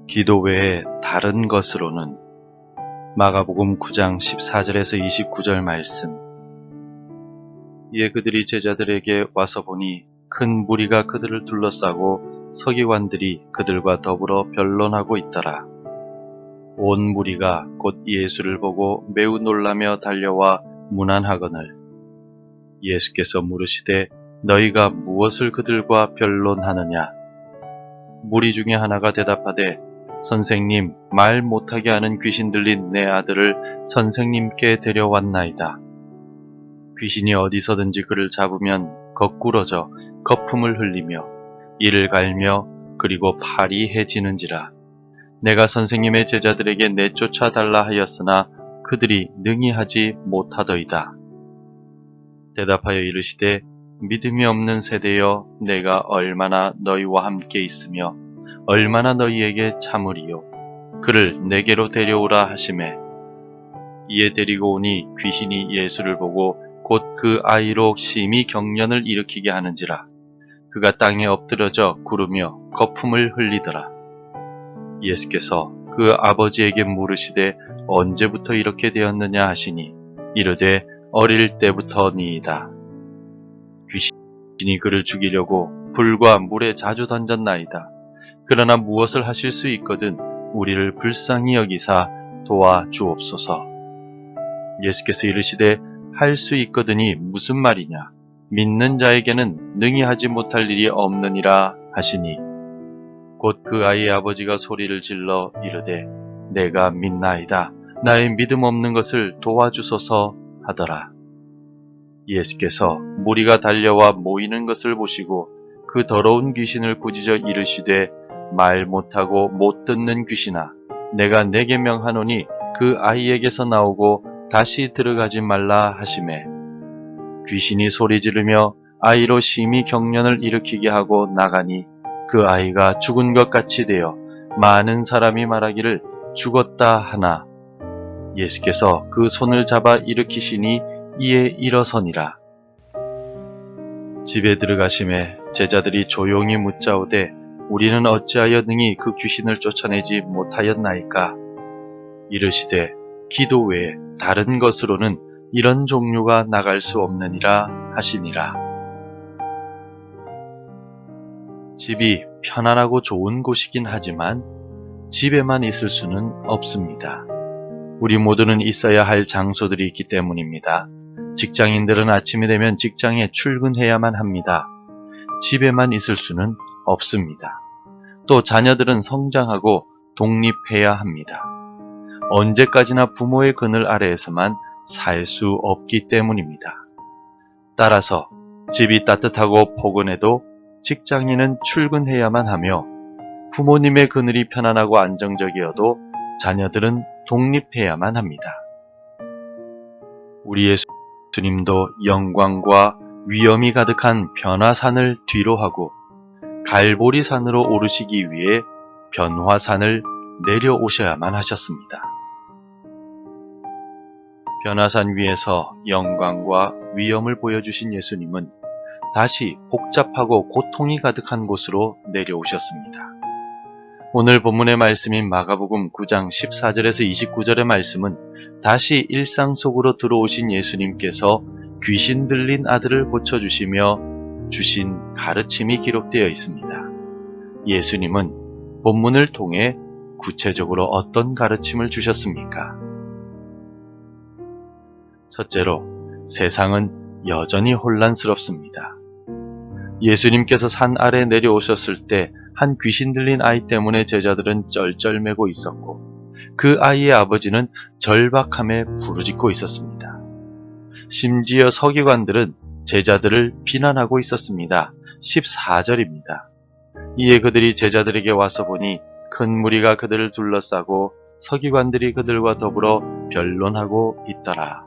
기도 외에 다른 것으로는 마가복음 9장 14절에서 29절 말씀. 이에 그들이 제자들에게 와서 보니 큰 무리가 그들을 둘러싸고 서기관들이 그들과 더불어 변론하고 있더라. 온 무리가 곧 예수를 보고 매우 놀라며 달려와 문안하거늘 예수께서 물으시되 너희가 무엇을 그들과 변론하느냐? 무리 중에 하나가 대답하되 선생님, 말 못하게 하는 귀신 들린 내 아들을 선생님께 데려왔나이다. 귀신이 어디서든지 그를 잡으면 거꾸러져 거품을 흘리며 이를 갈며 그리고 팔이 해지는지라. 내가 선생님의 제자들에게 내쫓아 달라 하였으나 그들이 능히 하지 못하더이다. 대답하여 이르시되 믿음이 없는 세대여, 내가 얼마나 너희와 함께 있으며 얼마나 너희에게 참으리요. 그를 내게로 데려오라 하시매 이에 데리고 오니 귀신이 예수를 보고 곧 그 아이로 심히 경련을 일으키게 하는지라. 그가 땅에 엎드러져 구르며 거품을 흘리더라. 예수께서 그 아버지에게 물으시되 언제부터 이렇게 되었느냐 하시니 이르되 어릴 때부터니이다. 귀신이 그를 죽이려고 불과 물에 자주 던졌나이다. 그러나 무엇을 하실 수 있거든 우리를 불쌍히 여기사 도와주옵소서. 예수께서 이르시되 할 수 있거든이 무슨 말이냐? 믿는 자에게는 능히 하지 못할 일이 없느니라 하시니 곧 그 아이의 아버지가 소리를 질러 이르되 내가 믿나이다. 나의 믿음 없는 것을 도와주소서 하더라. 예수께서 무리가 달려와 모이는 것을 보시고 그 더러운 귀신을 꾸짖어 이르시되 말 못하고 못 듣는 귀신아, 내가 내게 명하노니 그 아이에게서 나오고 다시 들어가지 말라 하시매 귀신이 소리 지르며 아이로 심히 경련을 일으키게 하고 나가니 그 아이가 죽은 것 같이 되어 많은 사람이 말하기를 죽었다 하나 예수께서 그 손을 잡아 일으키시니 이에 일어서니라. 집에 들어가심에 제자들이 조용히 묻자오되 우리는 어찌하여 능히 그 귀신을 쫓아내지 못하였나이까? 이르시되 기도 외에 다른 것으로는 이런 종류가 나갈 수 없느니라 하시니라. 집이 편안하고 좋은 곳이긴 하지만 집에만 있을 수는 없습니다. 우리 모두는 있어야 할 장소들이 있기 때문입니다. 직장인들은 아침이 되면 직장에 출근해야만 합니다. 집에만 있을 수는 없습니다. 또 자녀들은 성장하고 독립해야 합니다. 언제까지나 부모의 그늘 아래에서만 살 수 없기 때문입니다. 따라서 집이 따뜻하고 포근해도 직장인은 출근해야만 하며 부모님의 그늘이 편안하고 안정적이어도 자녀들은 독립해야만 합니다. 우리 예수님도 영광과 위엄이 가득한 변화산을 뒤로 하고 갈보리산으로 오르시기 위해 변화산을 내려오셔야만 하셨습니다. 변화산 위에서 영광과 위엄을 보여주신 예수님은 다시 복잡하고 고통이 가득한 곳으로 내려오셨습니다. 오늘 본문의 말씀인 마가복음 9장 14절에서 29절의 말씀은 다시 일상 속으로 들어오신 예수님께서 귀신 들린 아들을 고쳐주시며 주신 가르침이 기록되어 있습니다. 예수님은 본문을 통해 구체적으로 어떤 가르침을 주셨습니까? 첫째로, 세상은 여전히 혼란스럽습니다. 예수님께서 산 아래 내려오셨을 때 한 귀신 들린 아이 때문에 제자들은 쩔쩔매고 있었고 그 아이의 아버지는 절박함에 부르짖고 있었습니다. 심지어 서기관들은 제자들을 비난하고 있었습니다. 14절입니다. 이에 그들이 제자들에게 와서 보니 큰 무리가 그들을 둘러싸고 서기관들이 그들과 더불어 변론하고 있더라.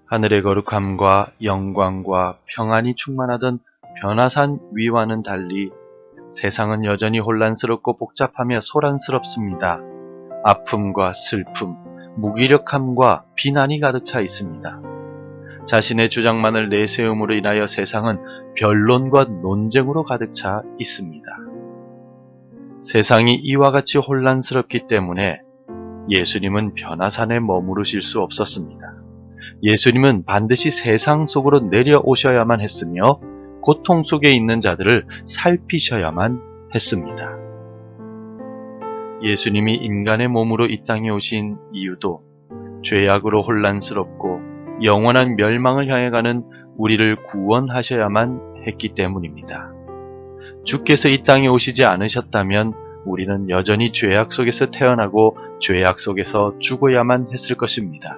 하늘의 거룩함과 영광과 평안이 충만하던 변화산 위와는 달리 세상은 여전히 혼란스럽고 복잡하며 소란스럽습니다. 아픔과 슬픔, 무기력함과 비난이 가득 차 있습니다. 자신의 주장만을 내세움으로 인하여 세상은 변론과 논쟁으로 가득 차 있습니다. 세상이 이와 같이 혼란스럽기 때문에 예수님은 변화산에 머무르실 수 없었습니다. 예수님은 반드시 세상 속으로 내려오셔야만 했으며 고통 속에 있는 자들을 살피셔야만 했습니다. 예수님이 인간의 몸으로 이 땅에 오신 이유도 죄악으로 혼란스럽고 영원한 멸망을 향해 가는 우리를 구원하셔야만 했기 때문입니다. 주께서 이 땅에 오시지 않으셨다면 우리는 여전히 죄악 속에서 태어나고 죄악 속에서 죽어야만 했을 것입니다.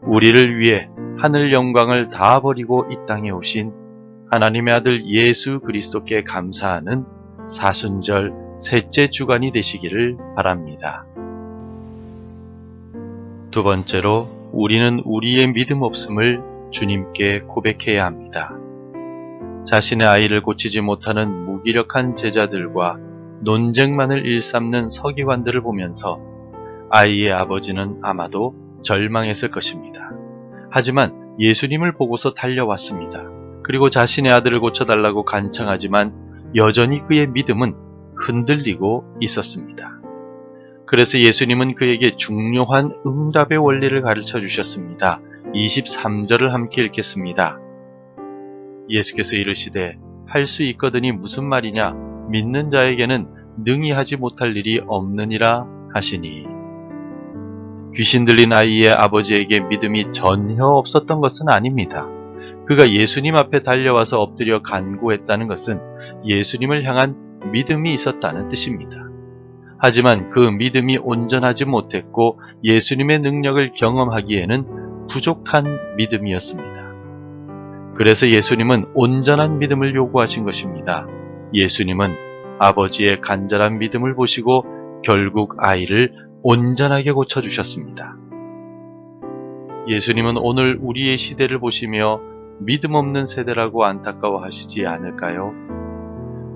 우리를 위해 하늘 영광을 다 버리고 이 땅에 오신 하나님의 아들 예수 그리스도께 감사하는 사순절 셋째 주간이 되시기를 바랍니다. 두 번째로 우리는 우리의 믿음 없음을 주님께 고백해야 합니다. 자신의 아이를 고치지 못하는 무기력한 제자들과 논쟁만을 일삼는 서기관들을 보면서 아이의 아버지는 아마도 절망했을 것입니다. 하지만 예수님을 보고서 달려왔습니다. 그리고 자신의 아들을 고쳐달라고 간청하지만 여전히 그의 믿음은 흔들리고 있었습니다. 그래서 예수님은 그에게 중요한 응답의 원리를 가르쳐 주셨습니다. 23절을 함께 읽겠습니다. 예수께서 이르시되 할 수 있거든이 무슨 말이냐? 믿는 자에게는 능히 하지 못할 일이 없느니라 하시니. 귀신 들린 아이의 아버지에게 믿음이 전혀 없었던 것은 아닙니다. 그가 예수님 앞에 달려와서 엎드려 간구했다는 것은 예수님을 향한 믿음이 있었다는 뜻입니다. 하지만 그 믿음이 온전하지 못했고 예수님의 능력을 경험하기에는 부족한 믿음이었습니다. 그래서 예수님은 온전한 믿음을 요구하신 것입니다. 예수님은 아버지의 간절한 믿음을 보시고 결국 아이를 온전하게 고쳐주셨습니다. 예수님은 오늘 우리의 시대를 보시며 믿음 없는 세대라고 안타까워하시지 않을까요?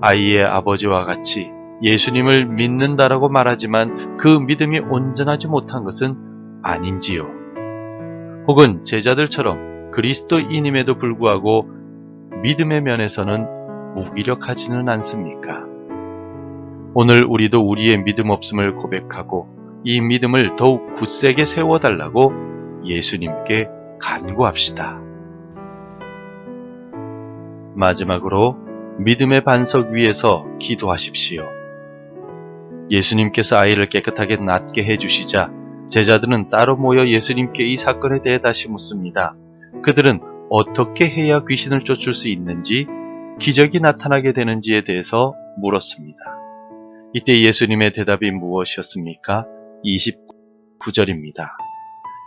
아이의 아버지와 같이 예수님을 믿는다라고 말하지만 그 믿음이 온전하지 못한 것은 아닌지요? 혹은 제자들처럼 그리스도인임에도 불구하고 믿음의 면에서는 무기력하지는 않습니까? 오늘 우리도 우리의 믿음 없음을 고백하고 이 믿음을 더욱 굳세게 세워달라고 예수님께 간구합시다. 마지막으로 믿음의 반석 위에서 기도하십시오. 예수님께서 아이를 깨끗하게 낫게 해주시자 제자들은 따로 모여 예수님께 이 사건에 대해 다시 묻습니다. 그들은 어떻게 해야 귀신을 쫓을 수 있는지, 기적이 나타나게 되는지에 대해서 물었습니다. 이때 예수님의 대답이 무엇이었습니까? 29절입니다.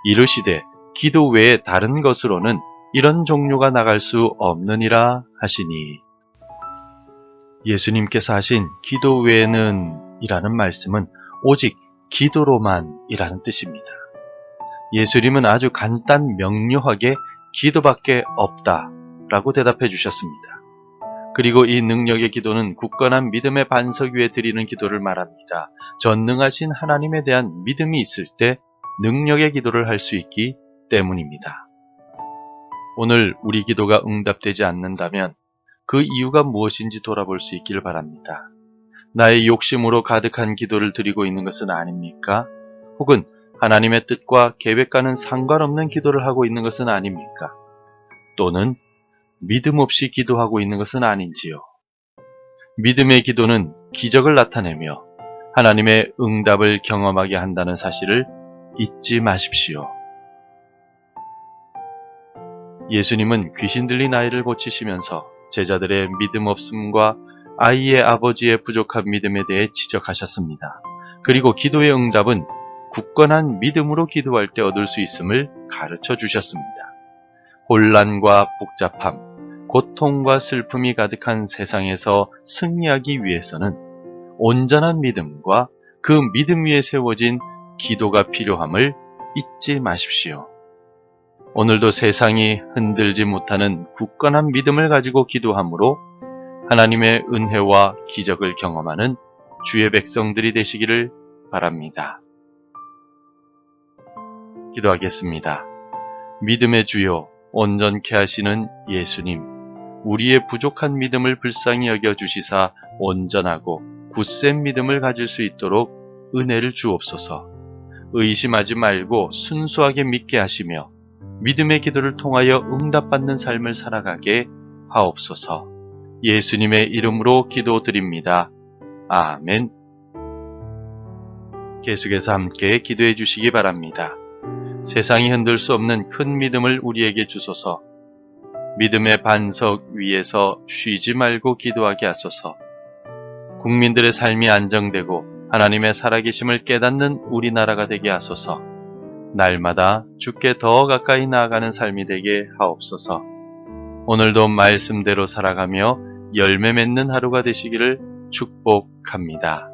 이르시되 기도 외에 다른 것으로는 이런 종류가 나갈 수 없느니라 하시니. 예수님께서 하신 기도 외에는 이라는 말씀은 오직 기도로만 이라는 뜻입니다. 예수님은 아주 간단 명료하게 기도밖에 없다 라고 대답해 주셨습니다. 그리고 이 능력의 기도는 굳건한 믿음의 반석 위에 드리는 기도를 말합니다. 전능하신 하나님에 대한 믿음이 있을 때 능력의 기도를 할 수 있기 때문입니다. 오늘 우리 기도가 응답되지 않는다면 그 이유가 무엇인지 돌아볼 수 있기를 바랍니다. 나의 욕심으로 가득한 기도를 드리고 있는 것은 아닙니까? 혹은 하나님의 뜻과 계획과는 상관없는 기도를 하고 있는 것은 아닙니까? 또는 믿음 없이 기도하고 있는 것은 아닌지요? 믿음의 기도는 기적을 나타내며 하나님의 응답을 경험하게 한다는 사실을 잊지 마십시오. 예수님은 귀신 들린 아이를 고치시면서 제자들의 믿음 없음과 아이의 아버지의 부족한 믿음에 대해 지적하셨습니다. 그리고 기도의 응답은 굳건한 믿음으로 기도할 때 얻을 수 있음을 가르쳐 주셨습니다. 혼란과 복잡함, 고통과 슬픔이 가득한 세상에서 승리하기 위해서는 온전한 믿음과 그 믿음 위에 세워진 기도가 필요함을 잊지 마십시오. 오늘도 세상이 흔들지 못하는 굳건한 믿음을 가지고 기도함으로 하나님의 은혜와 기적을 경험하는 주의 백성들이 되시기를 바랍니다. 기도하겠습니다. 믿음의 주요, 온전케 하시는 예수님, 우리의 부족한 믿음을 불쌍히 여겨 주시사 온전하고 굳센 믿음을 가질 수 있도록 은혜를 주옵소서. 의심하지 말고 순수하게 믿게 하시며 믿음의 기도를 통하여 응답받는 삶을 살아가게 하옵소서. 예수님의 이름으로 기도드립니다. 아멘. 계속해서 함께 기도해 주시기 바랍니다. 세상이 흔들 수 없는 큰 믿음을 우리에게 주소서. 믿음의 반석 위에서 쉬지 말고 기도하게 하소서. 국민들의 삶이 안정되고 하나님의 살아계심을 깨닫는 우리나라가 되게 하소서. 날마다 주께 더 가까이 나아가는 삶이 되게 하옵소서. 오늘도 말씀대로 살아가며 열매 맺는 하루가 되시기를 축복합니다.